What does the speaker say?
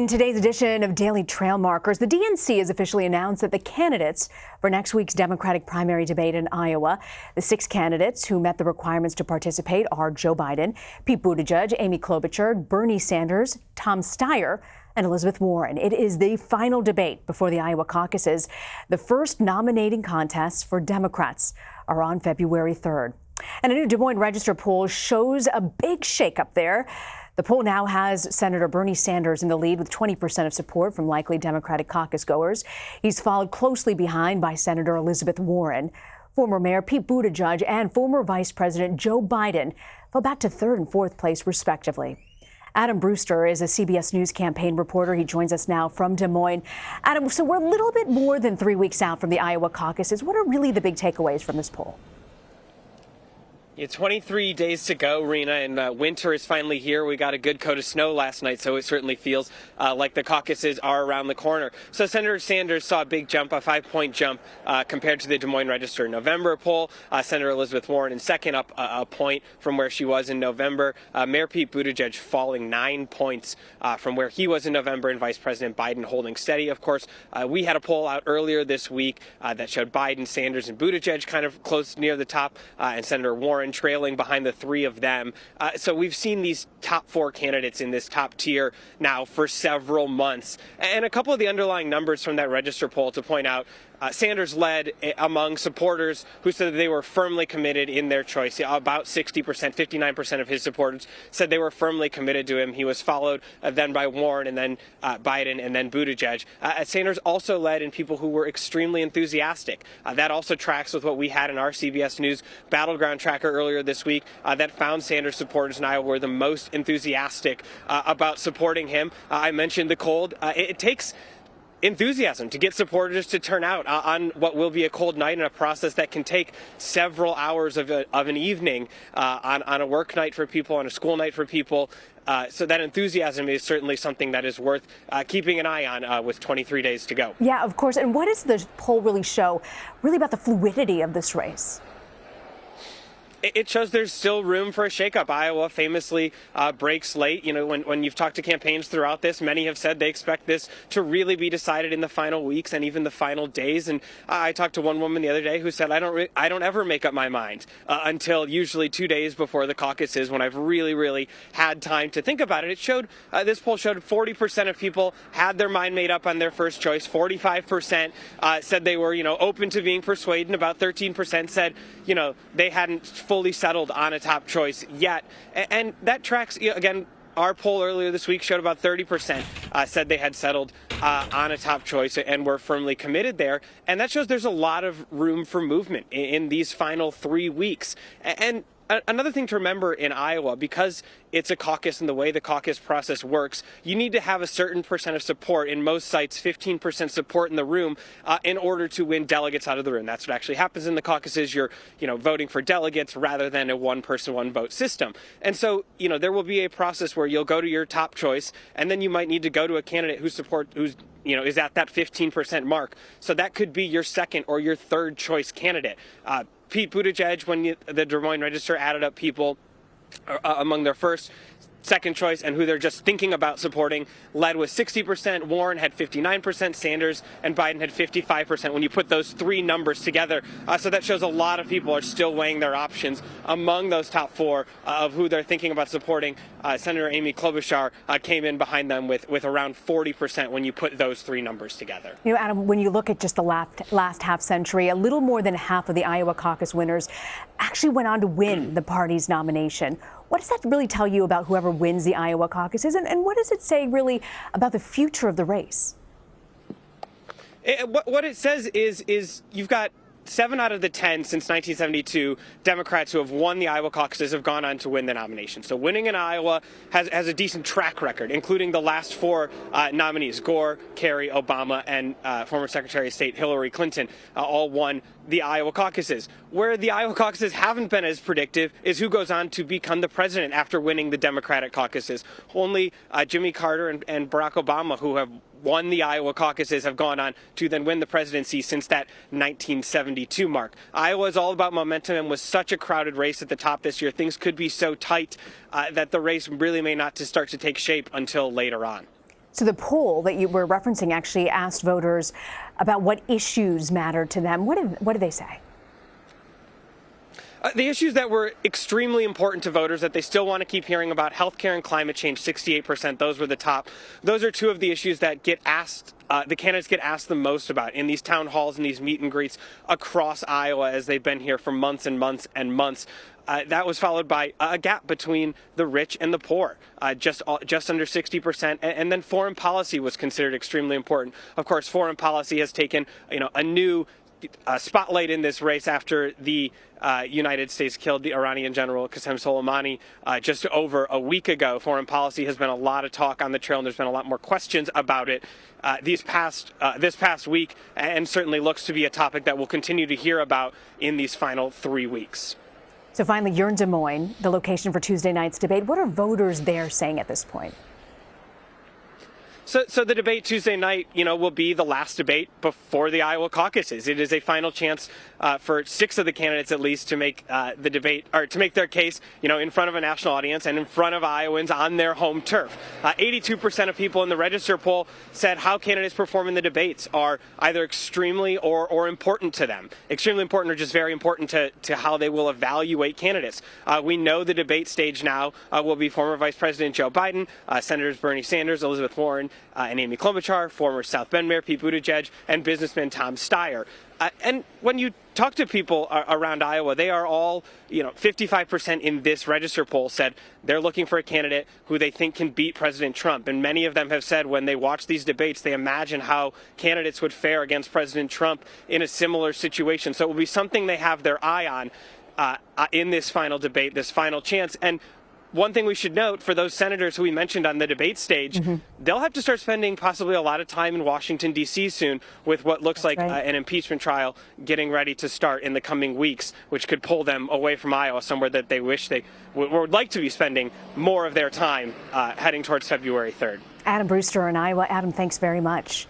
In today's edition of Daily Trail Markers, the DNC has officially announced that the candidates for next week's Democratic primary debate in Iowa, the 6 candidates who met the requirements to participate are Joe Biden, Pete Buttigieg, Amy Klobuchar, Bernie Sanders, Tom Steyer, and Elizabeth Warren. It is the final debate before the Iowa caucuses. The first nominating contests for Democrats are on February 3rd. And a new Des Moines Register poll shows a big shakeup there. The poll now has Senator Bernie Sanders in the lead with 20% of support from likely Democratic caucus goers. He's followed closely behind by Senator Elizabeth Warren. Former Mayor Pete Buttigieg and former Vice President Joe Biden fell back to 3rd and 4th place, respectively. Adam Brewster is a CBS News campaign reporter. He joins us now from Des Moines. Adam, so we're a little bit more than 3 weeks out from the Iowa caucuses. What are really the big takeaways from this poll? Yeah, 23 days to go, Rena, and winter is finally here. We got a good coat of snow last night, so it certainly feels like the caucuses are around the corner. So Senator Sanders saw a big jump, a 5-point jump compared to the Des Moines Register November poll. Senator Elizabeth Warren in second, up a point from where she was in November. Mayor Pete Buttigieg falling 9 points from where he was in November, and Vice President Biden holding steady. Of course, we had a poll out earlier this week that showed Biden, Sanders, and Buttigieg kind of close near the top, and Senator Warren trailing behind the 3 of them. So we've seen these top 4 candidates in this top tier now for several months. And a couple of the underlying numbers from that Register poll to point out, Sanders led among supporters who said that they were firmly committed in their choice. About 60%, 59% of his supporters said they were firmly committed to him. He was followed then by Warren, and then Biden, and then Buttigieg. Sanders also led in people who were extremely enthusiastic. That also tracks with what we had in our CBS News Battleground Tracker earlier this week that found Sanders supporters in Iowa were the most enthusiastic about supporting him. I mentioned the cold. It takes enthusiasm to get supporters to turn out on what will be a cold night, in a process that can take several hours of an evening on a work night for people, on a school night for people. So that enthusiasm is certainly something that is worth keeping an eye on with 23 days to go. Yeah, of course. And what does the poll really show about the fluidity of this race? It shows there's still room for a shakeup. Iowa famously breaks late. You know, when you've talked to campaigns throughout this, many have said they expect this to really be decided in the final weeks and even the final days. And I talked to one woman the other day who said, I don't ever make up my mind until usually 2 days before the caucuses, when I've really had time to think about it. It showed, this poll showed 40% of people had their mind made up on their first choice. 45% said they were, open to being persuaded. And about 13% said, they hadn't fully settled on a top choice yet. And that tracks, again, our poll earlier this week showed about 30% said they had settled on a top choice and were firmly committed there. And that shows there's a lot of room for movement in these final 3 weeks. And another thing to remember in Iowa, because it's a caucus and the way the caucus process works, you need to have a certain percent of support. In most sites, 15% support in the room in order to win delegates out of the room. That's what actually happens in the caucuses. You're, voting for delegates rather than a one-person, one-vote system. And so, there will be a process where you'll go to your top choice, and then you might need to go to a candidate who's is at that 15% mark. So that could be your second or your third choice candidate. Pete Buttigieg, when the Des Moines Register added up people among their first, second choice, and who they're just thinking about supporting, led with 60%. Warren had 59%. Sanders and Biden had 55% when you put those 3 numbers together. So that shows a lot of people are still weighing their options. Among those top 4 of who they're thinking about supporting, Senator Amy Klobuchar came in behind them with around 40% when you put those 3 numbers together. Adam, when you look at just the last half century, a little more than half of the Iowa caucus winners actually went on to win the party's nomination. What does that really tell you about whoever wins the Iowa caucuses, and what does it say really about the future of the race? What it says is you've got 7 out of the 10 since 1972 Democrats who have won the Iowa caucuses have gone on to win the nomination. So winning in Iowa has a decent track record, including the last 4 nominees: Gore, Kerry, Obama, and former Secretary of State Hillary Clinton all won the Iowa caucuses. Where the Iowa caucuses haven't been as predictive is who goes on to become the president after winning the Democratic caucuses. Only Jimmy Carter and Barack Obama, who have won the Iowa caucuses, have gone on to then win the presidency since that 1972 mark. Iowa is all about momentum, and with such a crowded race at the top this year, things could be so tight that the race really may not start to take shape until later on. So the poll that you were referencing actually asked voters about what issues matter to them. What did they say? The issues that were extremely important to voters that they still want to keep hearing about: healthcare and climate change, 68%. Those were the top. Those are two of the issues that get asked. The candidates get asked the most about in these town halls and these meet and greets across Iowa as they've been here for months and months and months. That was followed by a gap between the rich and the poor, just under 60%. And then foreign policy was considered extremely important. Of course, foreign policy has taken a new spotlight in this race after the United States killed the Iranian general Qasem Soleimani just over a week ago. Foreign policy has been a lot of talk on the trail, and there's been a lot more questions about it this past week, and certainly looks to be a topic that we'll continue to hear about in these final 3 weeks. So finally, you're in Des Moines, the location for Tuesday night's debate. What are voters there saying at this point? So the debate Tuesday night, will be the last debate before the Iowa caucuses. It is a final chance for 6 of the candidates, at least, to make the debate, or to make their case, in front of a national audience and in front of Iowans on their home turf. 82% of people in the Register poll said how candidates perform in the debates are either extremely or important to them. Extremely important or just very important to how they will evaluate candidates. We know the debate stage now will be former Vice President Joe Biden, Senators Bernie Sanders, Elizabeth Warren, and Amy Klobuchar, former South Bend Mayor Pete Buttigieg, and businessman Tom Steyer. And when you talk to people around Iowa, they are all, 55% in this Register poll said they're looking for a candidate who they think can beat President Trump. And many of them have said when they watch these debates, they imagine how candidates would fare against President Trump in a similar situation. So it will be something they have their eye on in this final debate, this final chance. And one thing we should note for those senators who we mentioned on the debate stage, they'll have to start spending possibly a lot of time in Washington, D.C. soon with what looks like an impeachment trial getting ready to start in the coming weeks, which could pull them away from Iowa, somewhere that they wish they would like to be spending more of their time heading towards February 3rd. Adam Brewster in Iowa. Adam, thanks very much.